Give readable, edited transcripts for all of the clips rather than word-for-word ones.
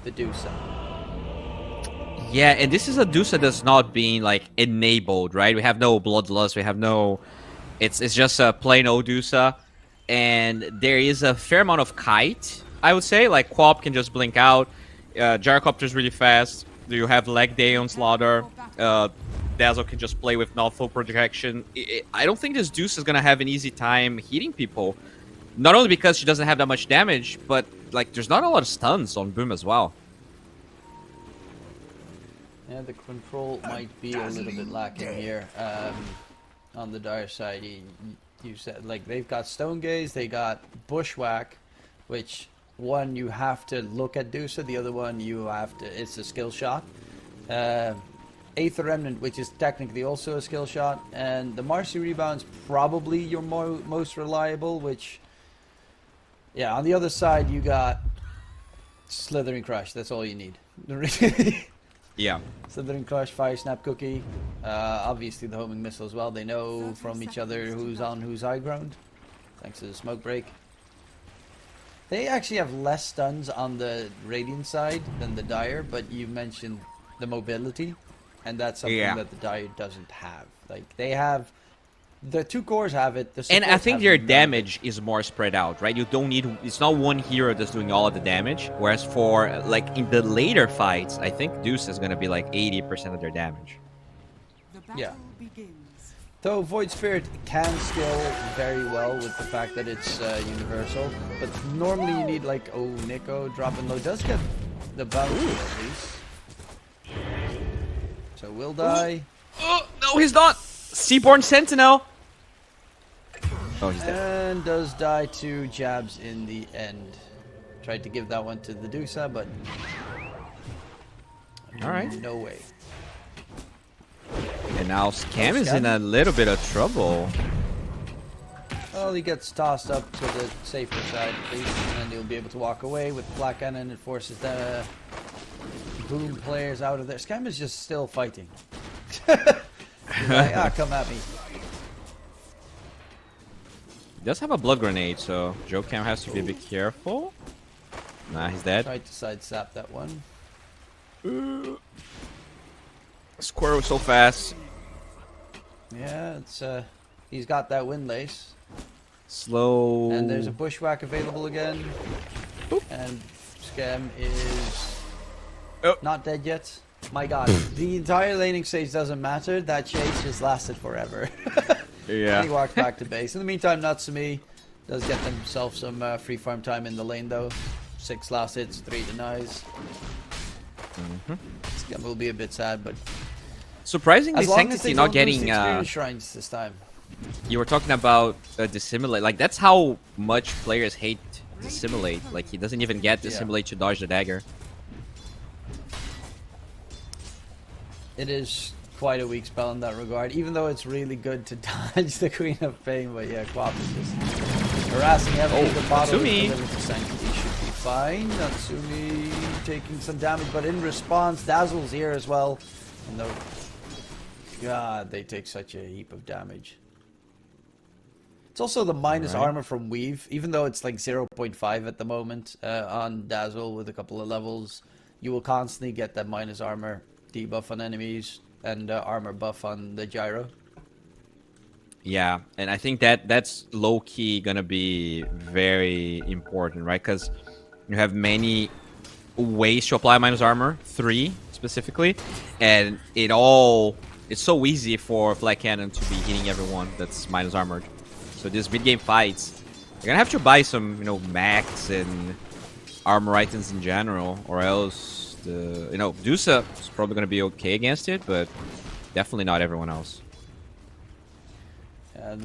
the Dusa. Yeah, and this is a Dusa that's not being like enabled, right? We have no bloodlust, we have no. It's just a plain old Dusa, and there is a fair amount of kite. I would say like Quap can just blink out, Gyrocopter's really fast. You have Leg Day on Slaughter. Dazzle can just play with non-full projection. I don't think this Deuce is gonna have an easy time hitting people. Not only because she doesn't have that much damage, but like there's not a lot of stuns on Boom as well. Yeah, the control might be a little bit lacking here. On the Dire side, you said like they've got Stone Gaze, they got Bushwhack, which one you have to look at Dusa, the other one you have to. It's a skill shot. Aether Remnant, which is technically also a skill shot, and the Marcy Rebound's probably your most reliable. Which, yeah, on the other side you got Slithering Crush. That's all you need. Yeah. Slithering Crush, Fire Snap Cookie, obviously the homing missile as well. They know from each other who's on who's high ground, thanks to the smoke break. They actually have less stuns on the Radiant side than the Dire, but you mentioned the mobility, and that's something that the Dire doesn't have. Like they have, the two cores have it. The and I think their damage is more spread out, right? You don't need, it's not one hero that's doing all of the damage. Whereas for like in the later fights, I think Deuce is gonna be like 80% of their damage. Yeah. Though Void Spirit can scale very well with the fact that it's universal, but normally you need like, oh, Nico dropping low does get the bounty at least. So will die. Oh no, he's not. Seaborn Sentinel. Oh, he's dead. And does die to jabs in the end. Tried to give that one to the Dusa, but all right, no way. And now Scam is in a little bit of trouble. Well, he gets tossed up to the safer side, at least, and he'll be able to walk away with the Black Cannon. It forces the Boom players out of there. Scam is just still fighting. He's like, come at me. He does have a blood grenade, so Joe Cam has to be a bit careful. Nah, he's dead. Tried to sidestep that one. Squirrel so fast. Yeah, it's he's got that Windlace. Slow. And there's a Bushwhack available again. Boop. And Scam is not dead yet. My god, the entire laning stage doesn't matter. That chase just lasted forever. Yeah. And he walked back to base. In the meantime, Natsumi does get himself some free farm time in the lane though. 6 last hits, 3 denies. Scam will be a bit sad, but surprisingly, Sanctity not getting experience shrines this time. You were talking about Dissimulate. Like that's how much players hate Dissimulate. Like he doesn't even get Dissimulate to dodge the dagger. It is quite a weak spell in that regard, even though it's really good to dodge the Queen of Pain. But yeah, Quap is just harassing heavily. The bottle Natsumi Sanctity should be fine. Natsumi taking some damage, but in response, Dazzle's here as well. No, God, they take such a heap of damage. It's also the minus armor from Weave, even though it's like 0.5 at the moment on Dazzle with a couple of levels. You will constantly get that minus armor debuff on enemies and armor buff on the gyro. Yeah, and I think that's low-key gonna be very important, right? Because you have many ways to apply minus armor, 3 specifically, and it's so easy for Black Cannon to be hitting everyone that's minus armored. So these mid-game fights, you're gonna have to buy some, max and armor items in general, or else Dusa is probably gonna be okay against it, but definitely not everyone else. And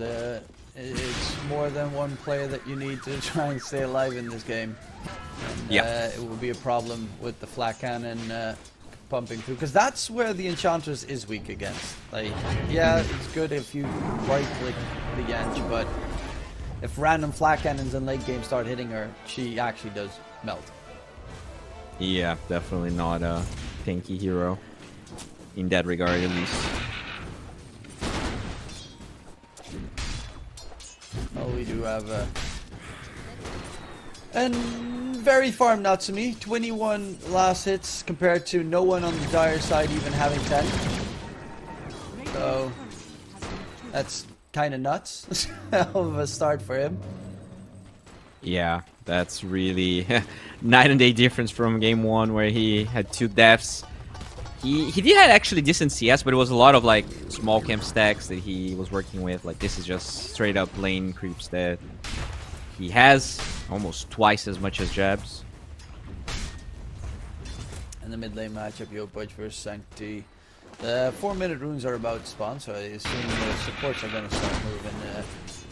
it's more than one player that you need to try and stay alive in this game. And, it will be a problem with the Flak Cannon pumping through, because that's where the Enchantress is weak against. Like, yeah, it's good if you right-click the Ench, but if random Flak Cannons in late game start hitting her, she actually does melt. Yeah, definitely not a tanky hero in that regard, at least. Oh, we do have a... And very farm Natsumi. 21 last hits compared to no one on the dire side even having 10. So that's kind of nuts. Hell of a start for him. Yeah, that's really night and day difference from game 1 where he had 2 deaths. He did have actually decent CS, but it was a lot of like small camp stacks that he was working with. Like this is just straight up lane creeps that he has almost twice as much as Jabs. And the mid lane matchup, Yopaj versus Sancti. The 4-minute runes are about to spawn, so I assume the supports are going to start moving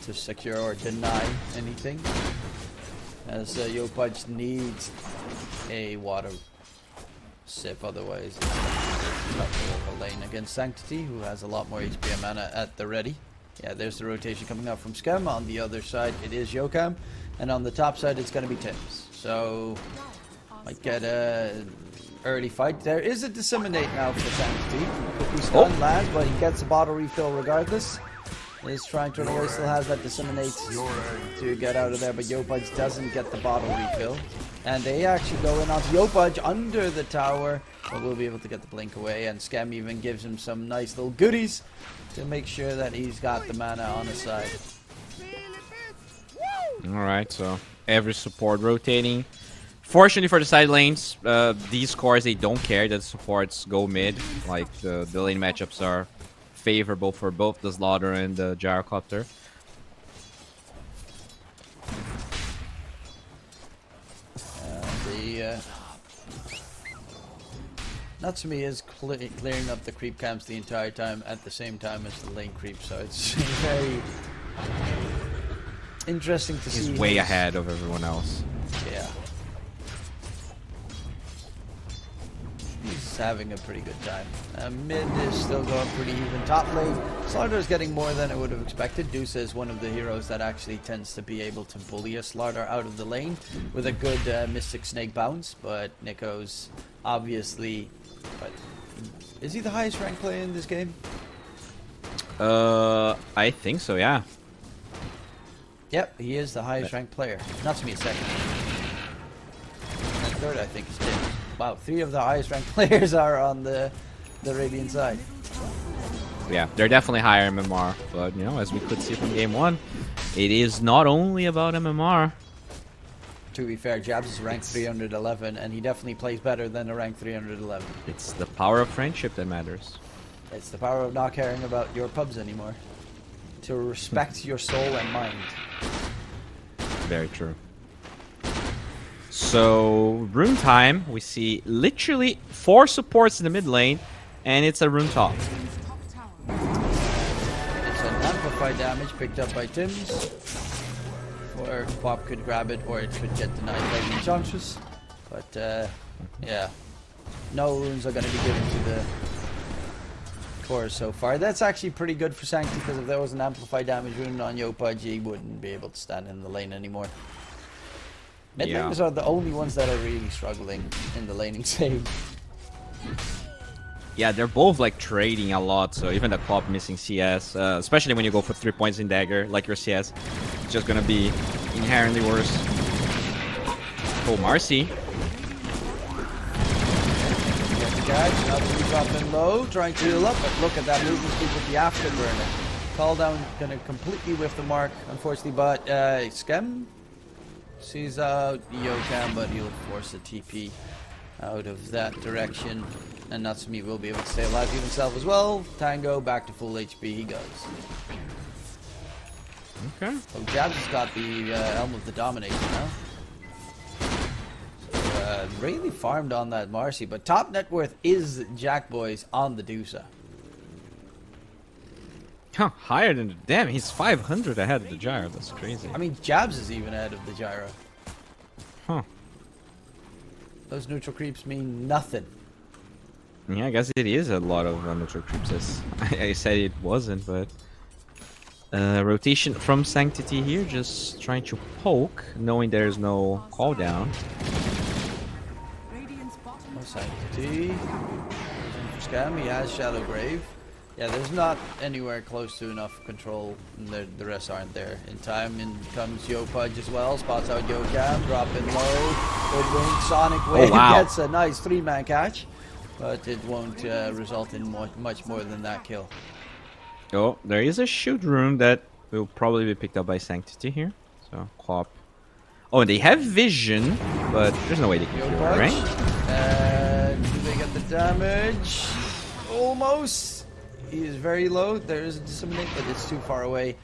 to secure or deny anything. As Yopaj needs a water sip, otherwise it's tough to over lane against Sanctity, who has a lot more HP and mana at the ready. Yeah, there's the rotation coming out from Schem. On the other side, it is Yokam. And on the top side, it's going to be Tims. So, might get a early fight. There is a Disseminate now for Sanctity. Could be stun land, but he gets a bottle refill regardless. He's trying to run away, still has that Disseminate to get out of there, but Yopaj doesn't get the bottle refill. And they actually go in onto Yopaj under the tower, but we'll be able to get the blink away. And Schem even gives him some nice little goodies to make sure that he's got the mana on his side. Alright, so every support rotating. Fortunately for the side lanes, these cores, they don't care that supports go mid. Like the lane matchups are favorable for both the Slaughter and the Gyrocopter. Natsumi is clearing up the creep camps the entire time at the same time as the lane creep, so it's very interesting to see. He's way ahead of everyone else. Yeah. He's having a pretty good time. Mid is still going pretty even. Top lane, Slaughter is getting more than I would have expected. Deuce is one of the heroes that actually tends to be able to bully a Slaughter out of the lane with a good Mystic Snake bounce, but Nico's obviously... But is he the highest ranked player in this game? I think so, yeah. Yep, he is the highest ranked player. Not to me second. And third, I think, is Tim. Wow, 3 of the highest ranked players are on the Radiant side. Yeah, they're definitely higher MMR, but you know, as we could see from game 1, it is not only about MMR. To be fair, Jabs is ranked 311, and he definitely plays better than a rank 311. It's the power of friendship that matters. It's the power of not caring about your pubs anymore. To respect your soul and mind. Very true. So, rune time, we see literally 4 supports in the mid lane, and it's a rune top. It's an amplified damage picked up by Tims. Or Pop could grab it, or it could get denied by the Enchantress. But, yeah. No runes are going to be given to the core so far. That's actually pretty good for Sancti, because if there was an amplified damage rune on Yopaj, he wouldn't be able to stand in the lane anymore. Mid laners are the only ones that are really struggling in the laning stage. Yeah, they're both like trading a lot, so even the Pop missing CS, especially when you go for 3 points in Dagger, like your CS, it's just gonna be inherently worse. Oh, Marcy. Get the catch, not to be dropping low, trying to heal up, but look at that movement speed with the afterburner. Call down, gonna completely whiff the mark, unfortunately, but Schem sees out Yokam, but he'll force a TP out of that direction. And Natsumi will be able to stay alive himself as well. Tango back to full HP he goes. Okay. So Jabs has got the Helm of the Dominator now. So, really farmed on that Marcy, but top net worth is Jack Boys on the Dusa. Huh, higher than... Damn, he's 500 ahead of the Gyro. That's crazy. I mean, Jabs is even ahead of the Gyro. Huh. Those neutral creeps mean nothing. Yeah, I guess it is a lot of neutral creeps, as I said it wasn't, but... rotation from Sanctity here, just trying to poke, knowing there's no cooldown. Oh, Sanctity. For Scam, he has Shallow Grave. Yeah, there's not anywhere close to enough control, and the rest aren't there. In time, in comes Yopudge as well, spots out Yocam, drop in low, good wing, Sonic Wave gets a nice 3-man catch, but it won't result in much more than that kill. Oh, there is a shoot room that will probably be picked up by Sanctity here. So, Quap. Oh, and they have vision, but there's no way they can kill it, right? And do they get the damage? Almost. He is very low. There is a disseminate, but it's too far away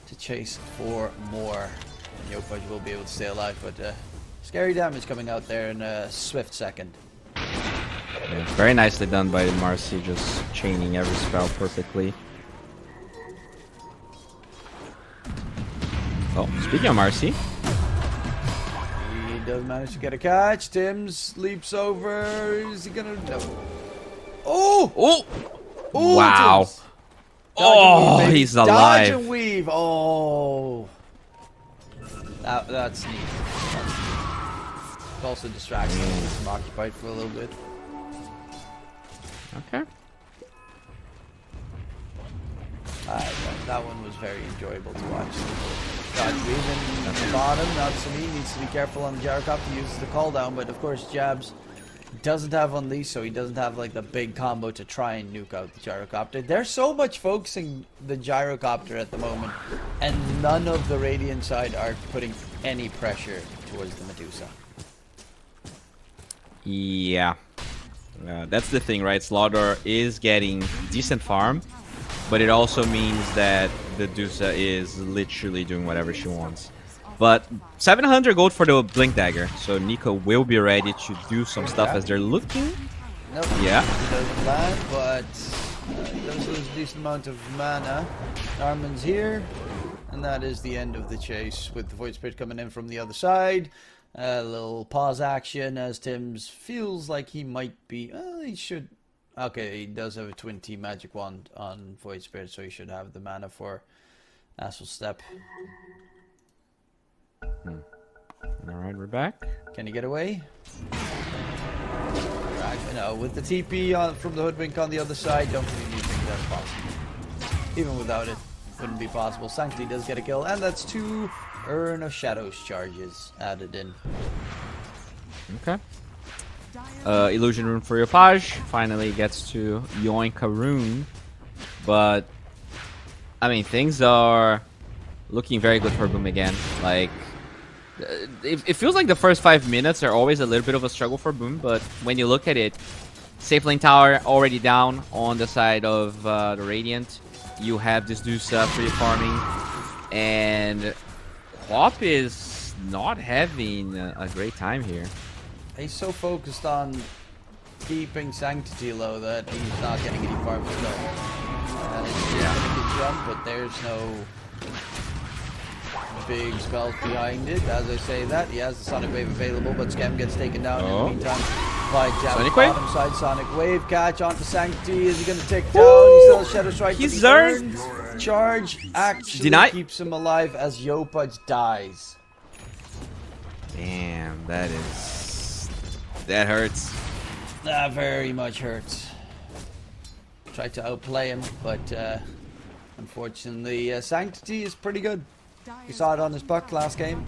to chase for more. Yopudge will be able to stay alive, but scary damage coming out there in a swift second. Yeah, very nicely done by Marcy, just chaining every spell perfectly. Oh, speaking of Marcy. He does manage to get a catch. Tim's leaps over. Is he gonna... No. Oh! Oh! Ooh, wow. Oh, weave, he's alive. Dodge and weave. Oh. That's neat. It also distracts him. Keeps him occupied for a little bit. Okay. That one was very enjoyable to watch. Dodge weave at the bottom. Now Samin needs to be careful on the gyrocopter. Uses the call down, but of course jabs. Doesn't have Unleash, so he doesn't have like the big combo to try and nuke out the gyrocopter. They're so much focusing the gyrocopter at the moment, and none of the Radiant side are putting any pressure towards the Medusa. Yeah. That's the thing, right? Slaughter is getting decent farm, but it also means that the Medusa is literally doing whatever she wants. But 700 gold for the Blink Dagger, so Nico will be ready to do some stuff as they're looking. Nope. Yeah. He doesn't land, but he does lose a decent amount of mana. Armin's here, and that is the end of the chase with the Void Spirit coming in from the other side. A little pause action as Tim's feels like he might be... he should... Okay, he does have a Twin T Magic Wand on Void Spirit, so he should have the mana for Astral Step. Alright, we're back. Can he get away? No, with the TP from the Hoodwink on the other side, don't really think that's possible. Even without it, wouldn't be possible. Sanctity does get a kill, and that's 2 Urn of Shadows charges added in. Okay. Illusion Rune for Yopage. Finally gets to Yoink a rune. But, I mean, things are looking very good for Boom again. Like, it feels like the first 5 minutes are always a little bit of a struggle for Boom, but when you look at it, Safe Lane Tower already down on the side of the Radiant. You have this Dusa free farming, and Quap is not having a great time here. He's so focused on keeping Sanctity low that he's not getting any farms done. Yeah. Jump, but there's no big spells behind it. As I say that, he has the Sonic Wave available, but Scam gets taken down in the meantime by Jab. Sonic Wave? Bottom side Sonic Wave catch onto Sanctity. Is he going to take down? He still has Shadow Strike. He's earned. Charge actually keeps him alive as Yopudge dies. Damn, that hurts. That very much hurts. Tried to outplay him, but unfortunately, Sanctity is pretty good. You saw it on his buck last game.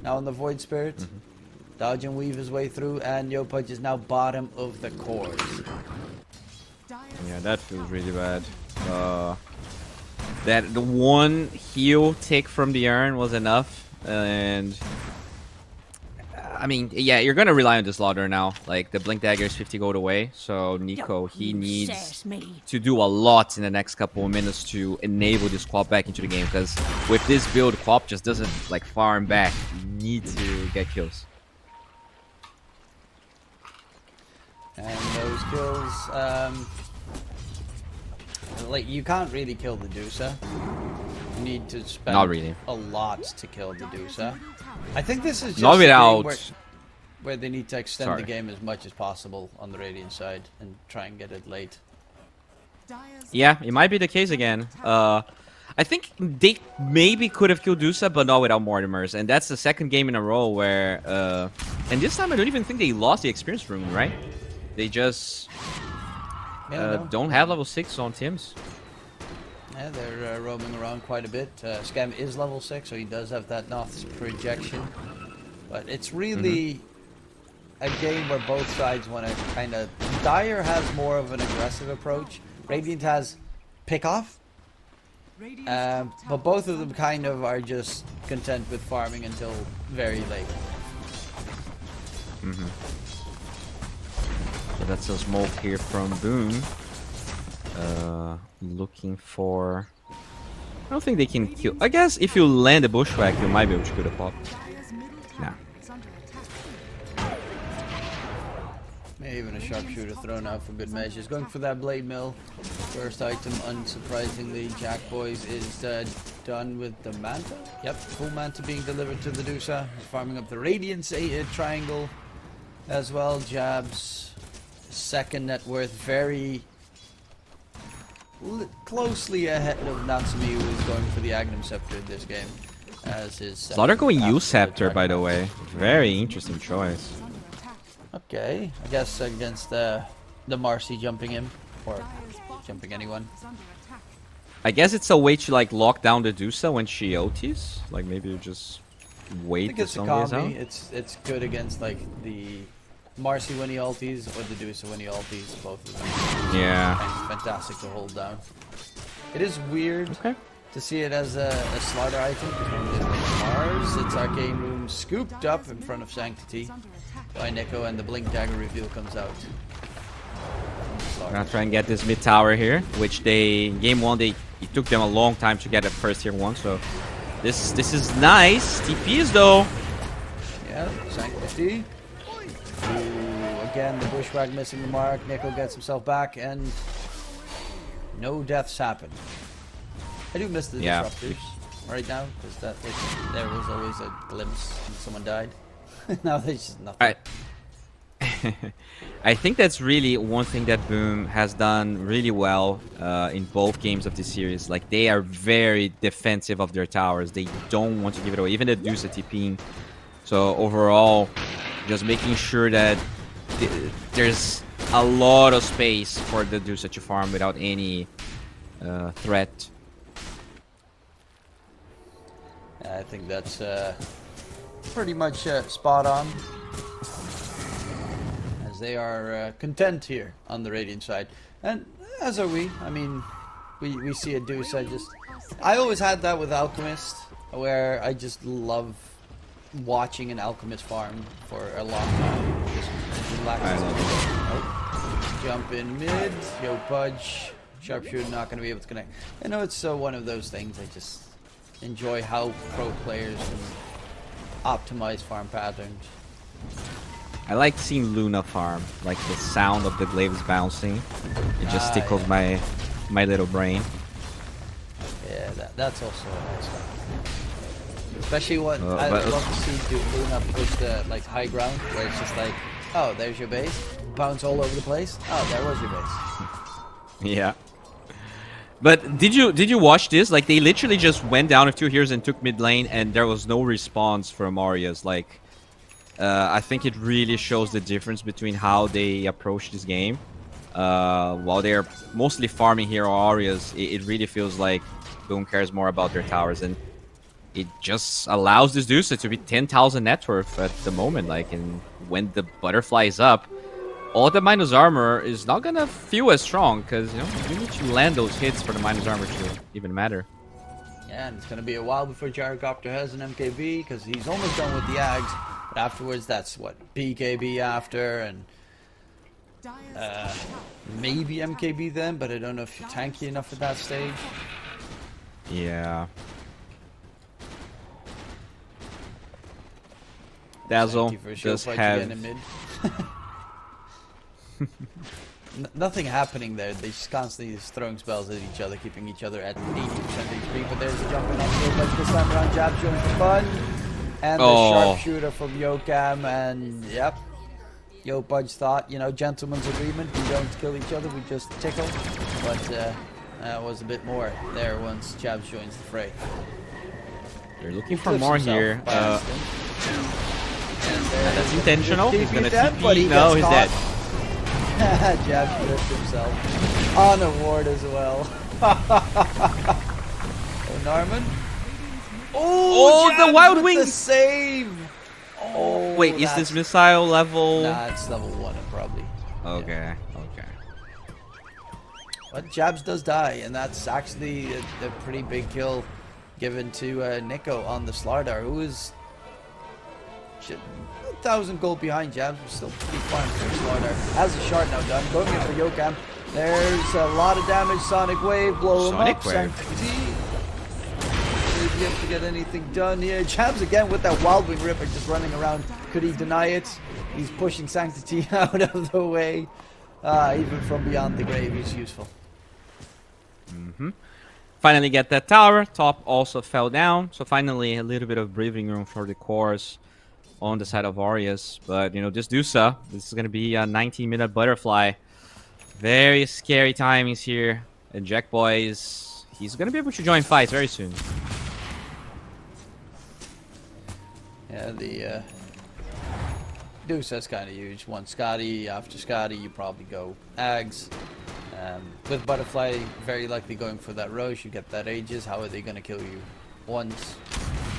Now on the Void Spirit. Dodge and weave his way through, and Yopudge is now bottom of the course. Yeah, that feels really bad. That the one heal take from the urn was enough, and I mean, yeah, you're gonna rely on the Slaughter now. Like, the Blink Dagger is 50 gold away, so Nico, he needs to do a lot in the next couple of minutes to enable this Quap back into the game, because with this build, Quap just doesn't, like, farm back. You need to get kills. And those kills, like, you can't really kill the Dusa. You need to spend a lot to kill the Dusa. I think this is just a game where they need to extend the game as much as possible on the Radiant side and try and get it late. Yeah, it might be the case again. I think they maybe could have killed Dusa, but not without Mortimer's. And that's the second game in a row where... and this time I don't even think they lost the experience room, right? They just don't have level 6 on Tim's. Yeah, they're roaming around quite a bit. Scam is level 6, so he does have that Noth's projection. But it's really a game where both sides want to kind of... Dire has more of an aggressive approach. Radiant has pick off. But both of them kind of are just content with farming until very late. So that's a smoke here from Boom. Looking for... I don't think they can kill... I guess if you land a bushwhack, you might be able to kill the pop. Nah. Maybe even a sharpshooter thrown out for good measures. Going for that blade mill. First item, unsurprisingly, Jack Boys is done with the Manta. Yep, full Manta being delivered to the Dusa. He's farming up the Radiance triangle as well. Jabs, second net worth, very closely ahead of Natsumi, who is going for the Agnum Scepter in this game. As his Slaughter going U-Scepter, by the way. Very interesting choice. Okay, I guess against the Marcy jumping him, or jumping anyone. I guess it's a way to like lock down the Dusa when she OTs. Like maybe you just wait till somebody is out. It's good against like the Marcy when he ulties or the Dusa when he ultis, both of them. Yeah. And fantastic to hold down. It is weird to see it as a slaughter item because when it is like Mars, it's Arcane Room scooped up in front of Sanctity by Nico, and the Blink Dagger reveal comes out. I'm gonna try and get this mid tower here, which they game one it took them a long time to get at first tier 1, so this is nice. TPs though. Yeah, Sanctity. Ooh, again the bushwhack missing the mark. Nico gets himself back and no deaths happen. I do miss the disruptors right now because there was always a glimpse when someone died. Now there's just nothing. I think that's really one thing that Boom has done really well in both games of this series. Like they are very defensive of their towers. They don't want to give it away. Even the Dusa TPing. So overall, just making sure that there's a lot of space for the Dusa to farm without any threat. I think that's pretty much spot on. They are content here on the Radiant side, and as are we. I mean, we see a Deuce. I always had that with Alchemist, where I just love watching an Alchemist farm for a long time. Just relax. Jump in mid, yo Pudge, sharpshooter not going to be able to connect. I know it's one of those things. I just enjoy how pro players can optimize farm patterns. I like seeing Luna farm, like the sound of the glaives bouncing. It just tickles my little brain. Yeah, that's also a nice one. Especially what I love to see Luna push the like high ground, where it's just like, oh, there's your base, bounce all over the place. Oh, there was your base. Yeah. But did you watch this? Like they literally just went down with 2 heroes and took mid lane, and there was no response from Aureus. Like. I think it really shows the difference between how they approach this game. While they're mostly farming here Aureus, it really feels like Boom cares more about their towers, and it just allows this Dusa to be 10,000 net worth at the moment. Like, and when the butterfly is up, all the minus armor is not gonna feel as strong because you need to land those hits for the minus armor to even matter. Yeah, and it's gonna be a while before Gyrocopter has an MKB because he's almost done with the Ags. Afterwards, that's what BKB after, and maybe MKB then, but I don't know if you're tanky enough at that stage. Yeah. Dazzle just have nothing happening there. They just constantly throwing spells at each other, keeping each other at 80% HP. But there's a jumping on field, but this time around, Jab showing for fun. And the sharpshooter from Yokam, and yep, Yo Budge thought, gentleman's agreement, we don't kill each other, we just tickle. But that was a bit more there once Jabs joins the fray. They're looking for more here. That's intentional. He's gonna TP. No, he's dead. Jabs flipped himself on a ward as well. Oh, Norman. Oh, the Jabs Wild with Wings! the save. Oh, Wait, is that's- this missile level? Nah, it's level 1 probably. Okay, okay. But Jabs does die, and that's actually a pretty big kill given to Nico on the Slardar, who is 1,000 gold behind Jabs, but still pretty fine for Slardar. Has a shard now done, going in for Yokam. There's a lot of damage. Sonic Wave, blow him up. Sanctity. Will he be able to get anything done here? Jabs again with that Wild Wing Ripper just running around. Could he deny it? He's pushing Sanctity out of the way. Even from beyond the grave, he's useful. Finally get that tower. Top also fell down. So finally a little bit of breathing room for the cores on the side of Aureus. But, you know, this Dusa, this is going to be a 19-minute butterfly. Very scary timings here. And Jack Boys, he's going to be able to join fights very soon. Yeah, the Deuce, that's kind of huge. One Scotty, after Scotty, you probably go Ags. With Butterfly, very likely going for that Roche. You get that Aegis. How are they going to kill you? Once,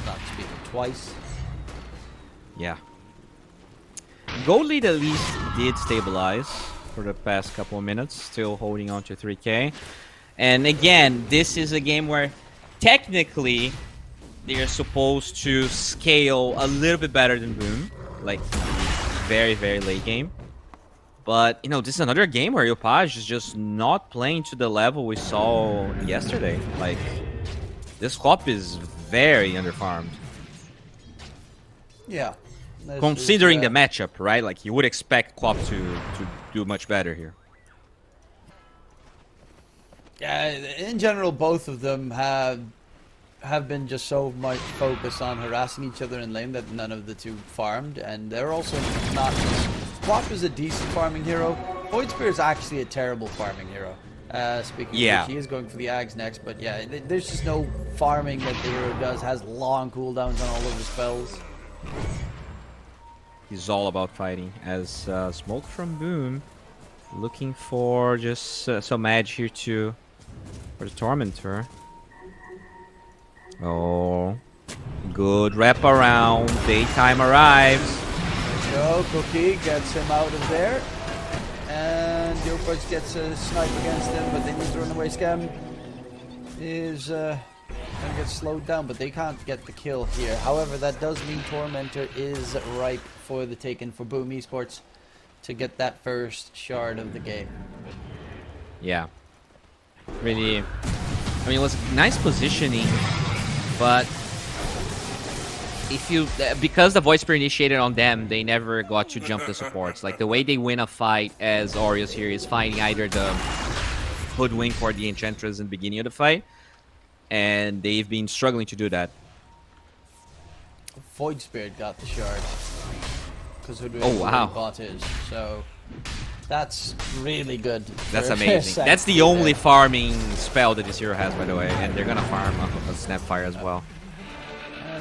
not speaking twice. Yeah. Gold lead at least did stabilize for the past couple of minutes. Still holding on to 3k. And again, this is a game where technically they're supposed to scale a little bit better than Boom. Like, very, very late game. But, you know, this is another game where Yopaj is just not playing to the level we saw yesterday. Like, this Cop is very underfarmed. Yeah. Considering the matchup, right? Like, you would expect Cop to do much better here. Yeah, in general, both of them have been just so much focused on harassing each other in lane that none of the two farmed, and they're also not. Quap is a decent farming hero. Void Spear is actually a terrible farming hero. Speaking of which, he is going for the Ags next, but yeah, there's just no farming that the hero does. Has long cooldowns on all of his spells. He's all about fighting. As Smoke from Boom, looking for just some edge here too for the Tormentor. Oh, good wrap around. Daytime arrives. So Cookie gets him out of there, and Yopaj gets a snipe against him, but then his runaway scam is gonna get slowed down, but they can't get the kill here. However, that does mean Tormentor is ripe for the taken for Boom Esports to get that first shard of the game. Yeah, really. I mean, it was nice positioning, but if you, because the Void Spear initiated on them, they never got to jump the supports. Like, the way they win a fight as Aureus here is finding either the Hoodwink or the Enchantress in the beginning of the fight, and they've been struggling to do that. Void Spirit got the shard because Oh, wow. bought his, so that's really good. That's for amazing. That's the only farming spell that this hero has, by the way, and they're gonna farm a Snapfire as well.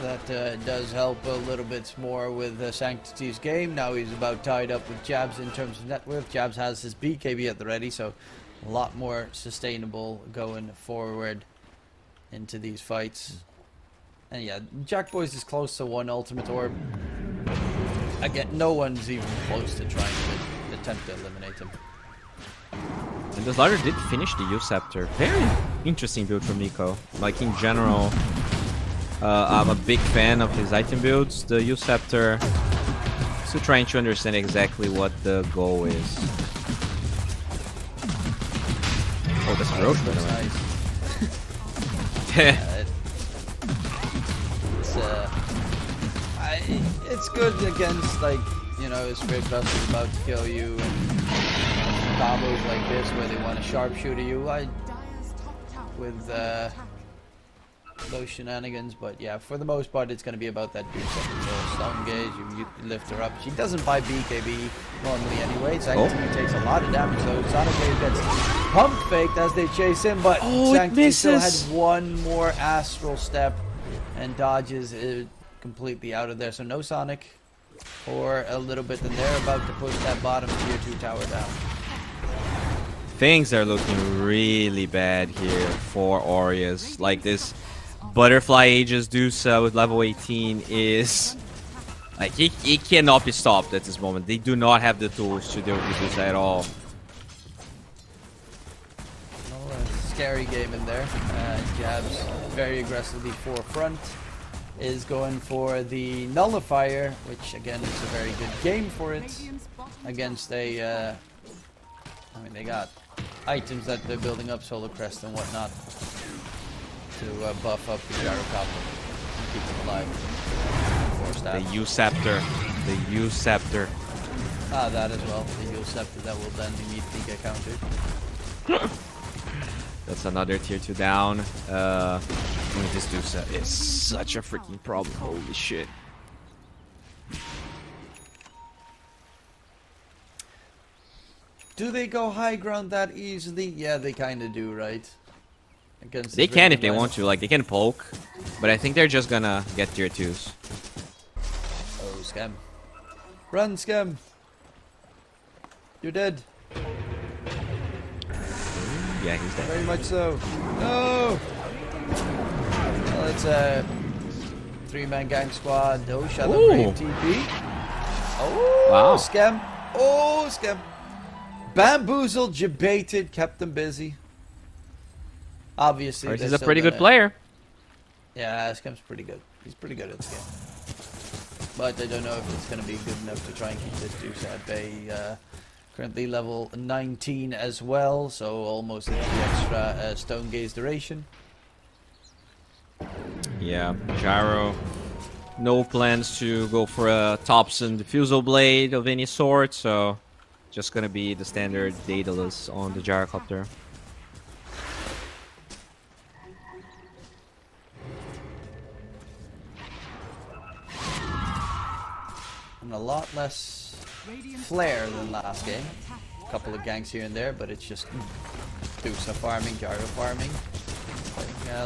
That does help a little bit more with Sanctity's game. Now he's about tied up with Jabs in terms of net worth. Jabs has his BKB at the ready, so a lot more sustainable going forward into these fights. And yeah, Jack Boys is close to one ultimate orb. Again, no one's even close to trying to attempt to eliminate him. And the Slardar did finish the U-Scepter. Very interesting build from Nico. Like, in general, I'm a big fan of his item builds. The U-Scepter, still trying to understand exactly what the goal is. Oh, that's a Roche, by the way. It's good against, like, you know, a Spirit Buster is about to kill you, and combos like this where they want to sharpshooter you, with those shenanigans. But yeah, for the most part, it's going to be about that dude control. Stone Gaze, you lift her up. She doesn't buy BKB normally anyway. Sanctity takes a lot of damage though. Sonic Wave gets pump faked as they chase him, but Sanctity still had one more astral step and dodges it completely out of there. So no Sonic for a little bit, and they're about to push that bottom tier 2 tower down. Things are looking really bad here for Aureus. Like this Butterfly Aegis Dusa with level 18 is... Like, he cannot be stopped at this moment. They do not have the tools to deal with Dusa at all. Well, a scary game in there. Jabs very aggressively forefront. Is going for the Nullifier, which again is a very good game for it. Against a... I mean, they got items that they're building up, Solar Crest and whatnot, to buff up the Gyrocopter and keep them alive. The U-Scepter. The U-Scepter. Ah, that as well. The U-Scepter that will then immediately get countered. That's another tier 2 down. This Dusa is such a freaking problem. Holy shit. Do they go high ground that easily? Yeah, they kind of do, right? Against They can if they want to. Like, they can poke. But I think they're just gonna get tier 2s. Oh, Scam. Run, Scam. You're dead. Yeah, he's dead. Very much so. No! Well, it's a 3-man gang squad. Oh, Shadow Brave TP. Oh, wow. Scam. Oh, Scam. Bamboozled, jebaited, kept them busy. Obviously, He's a pretty good player. Yeah, Scam's pretty good. He's pretty good at this game. But I don't know if it's going to be good enough to try and keep this Deuce at bay. Currently level 19 as well, so almost into the extra Stone Gaze duration. Yeah, Gyro. No plans to go for a Thompson Diffusal Blade of any sort, so just gonna be the standard Daedalus on the Gyrocopter. And a lot less flair than last game. A couple of ganks here and there, but it's just Dusa farming, Gyro farming.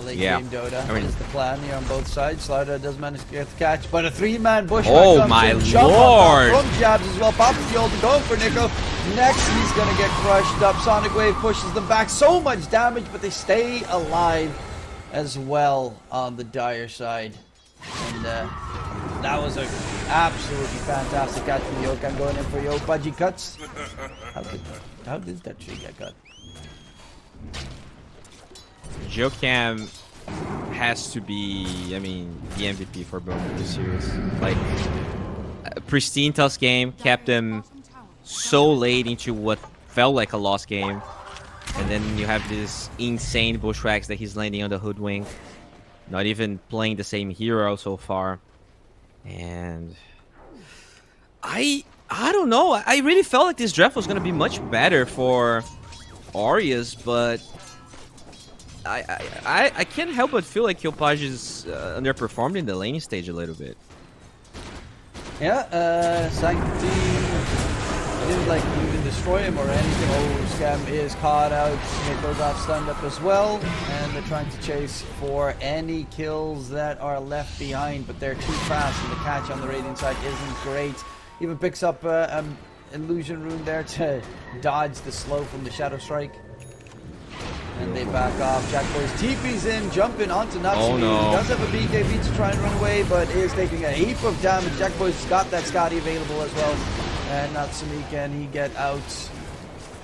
Late game Dota is the plan here on both sides. Slider does manage to get the catch, but a 3-man bush. Oh my lord! From Jabs as well. Pops the ult, going for Nico. Next, he's gonna get crushed up. Sonic Wave pushes them back. So much damage, but they stay alive as well on the Dire side. And that was an absolutely fantastic catch from Yoke. I'm going in for Yoke. Budgie cuts. How did that tree get cut? Jokam has to be, I mean, the MVP for both of the series. Like, pristine tough game, kept them so late into what felt like a lost game. And then you have this insane bushwhacks that he's landing on the Hoodwink. Not even playing the same hero so far. And I don't know. I really felt like this draft was going to be much better for Aureus, but I can't help but feel like Kyopaj is underperformed in the laning stage a little bit. Yeah, Sanctity didn't like even destroy him or anything. Oh, Scam is caught out. Nico got stunned up as well, and they're trying to chase for any kills that are left behind, but they're too fast, and the catch on the Radiant side isn't great. Even picks up an illusion rune there to dodge the slow from the Shadow Strike. And they back off. Jack Boys TP's in, jumping onto Natsumi. Oh no. He does have a BKB to try and run away, but is taking a heap of damage. Jack Boys has got that Scotty available as well. And Natsumi, can he get out?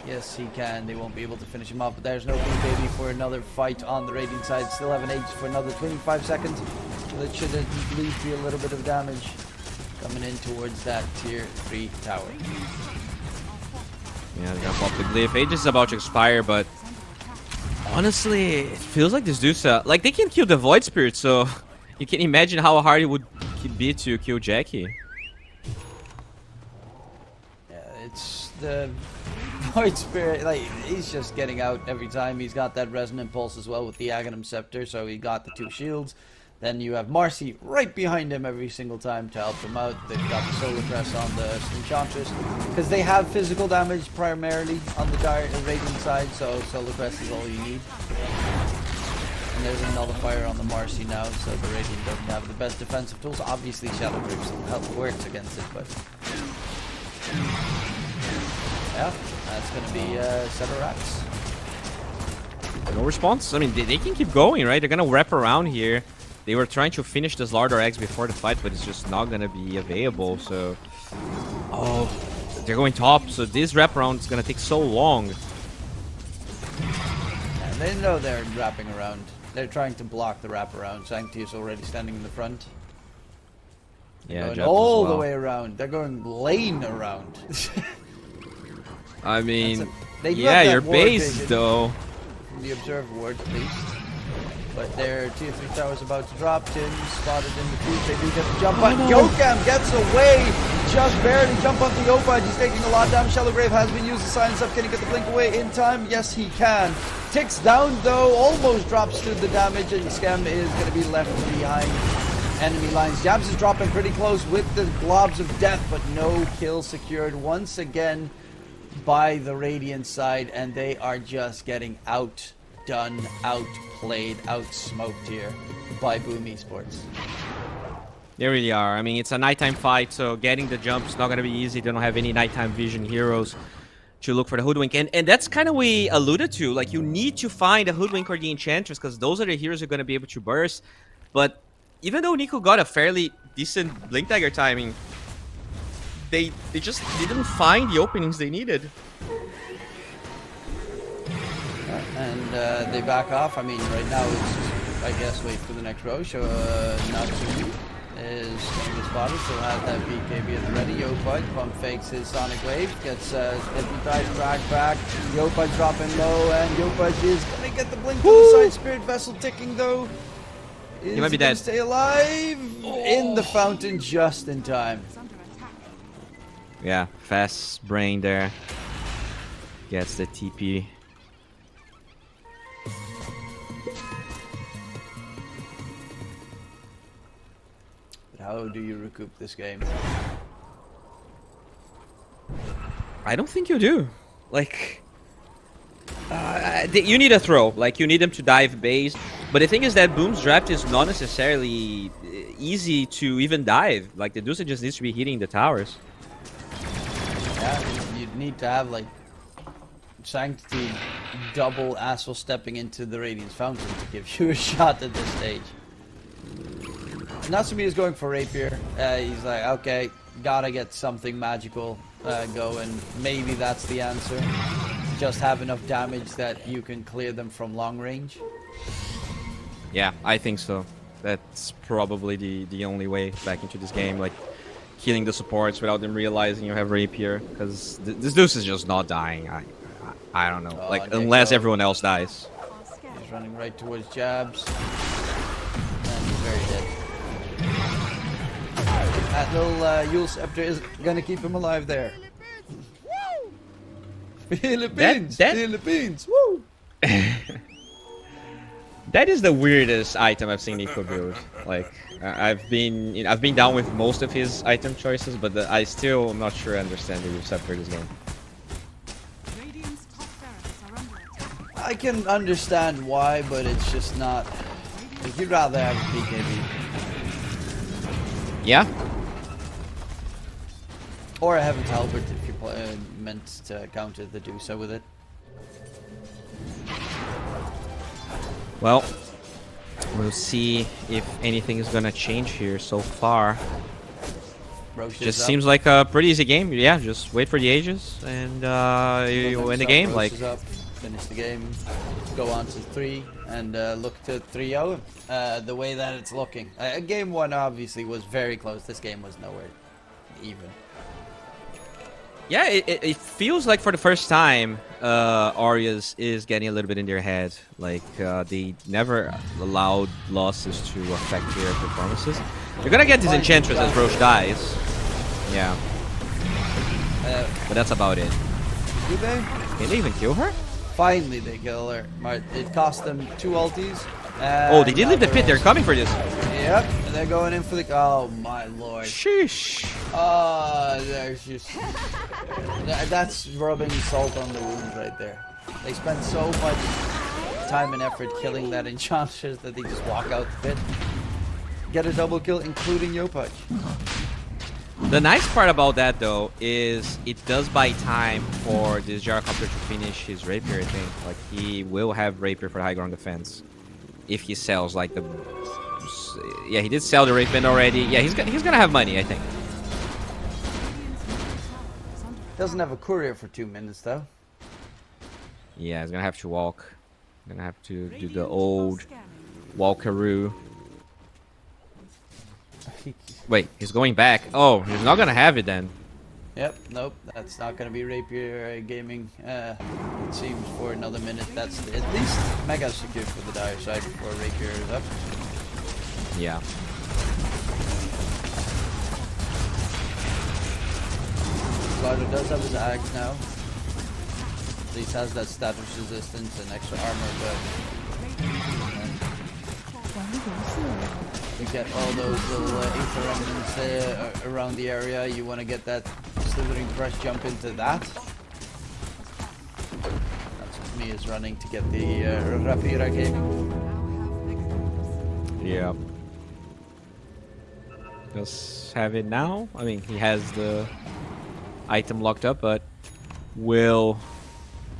Yes, he can. They won't be able to finish him off, but there's no BKB for another fight on the Radiant side. Still have an Aegis for another 25 seconds. So that should at least be a little bit of damage coming in towards that tier 3 tower. Yeah, they're gonna pop the glyph. Aegis is about to expire, but honestly, it feels like this Dusa, like they can kill the Void Spirit, so you can imagine how hard it would be to kill Jackie. Yeah, it's the Void Spirit, like, he's just getting out every time. He's got that Resonant Pulse as well with the Aghanim Scepter, so he got the 2 shields. Then you have Marcy right behind him every single time to help him out. They've got the Solar Crest on the Enchantress, because they have physical damage primarily on the Radiant side, so Solar Crest is all you need. And there's a Nullifier on the Marcy now, so the Radiant doesn't have the best defensive tools. Obviously Shadow Grip still works against it, but... Yeah, that's gonna be set of rats. No response. I mean, they can keep going, right? They're gonna wrap around here. They were trying to finish the Slardar eggs before the fight, but it's just not gonna be available. So, oh, they're going top. So this wraparound is gonna take so long. And they know they're wrapping around. They're trying to block the wraparound. Sancti is already standing in the front. Yeah, Going all the way around. They're going lane around. I mean, they do yeah, have that your ward base vision though. from the observer ward at least. But their tier 3 tower is about to drop. Tim spotted in the creep. They do get the jump on. Yokam gets away. Just barely jump onto Yopaj. He's taking a lot down. Shallow Grave has been used to silence up. Can he get the blink away in time? Yes, he can. Ticks down though. Almost drops through the damage. And Scam is going to be left behind enemy lines. Jabs is dropping pretty close with the globs of death. But no kill secured once again by the Radiant side. And they are just getting outdone, outplayed, outsmoked here by Boom Esports. They really are. I mean, it's a nighttime fight, so getting the jump is not going to be easy. They don't have any nighttime vision heroes to look for the Hoodwink. And that's kind of what we alluded to. Like, you need to find the Hoodwink or the Enchantress, because those are the heroes who are going to be able to burst. But even though Nico got a fairly decent Blink Dagger timing, they just didn't find the openings they needed. And they back off. I mean, right now it's just, I guess, wait for the next row. So Natsu is going to be spotted. Still has that BKB at the ready. Yopaj pump fakes his Sonic Wave. Gets hypnotized, drag back. Yopaj dropping low, and Yopaj is going to get the blink to the side. Spirit Vessel ticking though. He might be dead. Stay alive in the fountain just in time. Yeah, fast brain there. Gets the TP. How do you recoup this game? I don't think you do. Like, you need a throw. Like, you need them to dive base. But the thing is that Boom's draft is not necessarily easy to even dive. Like, the Dusa just needs to be hitting the towers. Yeah, you'd need to have, like, Sanctity double Astral stepping into the Radiance Fountain to give you a shot at this stage. Natsumi is going for Rapier. He's like, okay, gotta get something magical going. Maybe that's the answer. Just have enough damage that you can clear them from long range. Yeah, I think so. That's probably the only way back into this game. Like, killing the supports without them realizing you have Rapier. Because this Deuce is just not dying. I don't know. Like, unless everyone else dies. He's running right towards Jabs. And he's very dead. That little Yule Scepter is gonna keep him alive there. Philippines! Philippines! Woo! That is the weirdest item I've seen Nico build. Like, I've been down with most of his item choices, but I still am not sure I understand the Yule Scepter this game. I can understand why, but it's just not. Like, you'd rather have a BKB. Yeah. Or a Heaven's Halberd if you're meant to counter the Dusa with it. Well, we'll see if anything is gonna change here. So far, Roche just seems like a pretty easy game. Yeah, just wait for the Aegis and you win the game. Roche Like, is up, finish the game, go on to 3, and look to 3-0. The way that it's looking. Game 1 obviously was very close. This game was nowhere even. yeah, it feels like for the first time, Aureus is getting a little bit in their head. Like, they never allowed losses to affect their performances. You're gonna get this Enchantress as Roche dies. Yeah. But that's about it. Do they? Can they even kill her? Finally they kill her. It cost them 2 ultis. Oh, they did leave the pit. They're coming for this. Yep, and they're going in for the. Oh my lord. Sheesh. There's just. That's rubbing salt on the wound right there. They spend so much time and effort killing that Enchantress that they just walk out the pit. Get a double kill, including Yopaj. The nice part about that, though, is it does buy time for this gyrocopter to finish his rapier, I think. Like, he will have rapier for high ground defense if he sells, like, the... Yeah, he did sell the rapier already. Yeah, he's gonna have money, I think. Doesn't have a courier for 2 minutes, though. Yeah, he's gonna have to walk. Gonna have to do the old walkaroo. Wait, he's going back. Oh, he's not gonna have it then. Yep, nope, that's not gonna be rapier gaming. It seems for another minute. That's at least mega secure for the dire side before rapier is up. Yeah. Slider does have his axe now. At least has that status resistance and extra armor, but you get all those little ether remnants around the area. You want to get that slithering brush jump into that. That's what me is running to get the Rapira gaming. Yeah. Does have it now. I mean, he has the item locked up, but will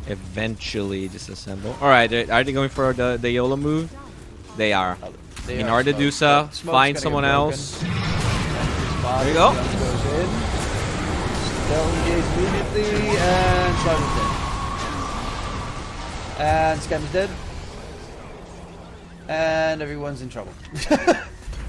eventually disassemble. All right, are they going for the YOLO move? They are. In order to do so, find someone else. There you go. Goes in. They'll engage immediately, and Slider's dead. And Scam's dead. And everyone's in trouble.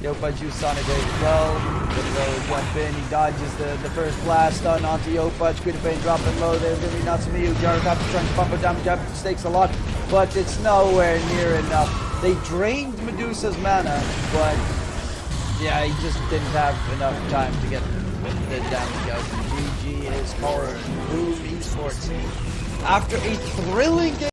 Yopa juice Sonic as well. Gonna go jump in. He dodges the first blast stun onto Yopa. Squid Pain dropping low. There's gonna be Natsumiyu. Gyrocopter trying to pump it damage up. Stakes a lot, but it's nowhere near enough. They drained Medusa's mana, but yeah, he just didn't have enough time to get the damage out. GG is for Boom Esports. After a thrilling game.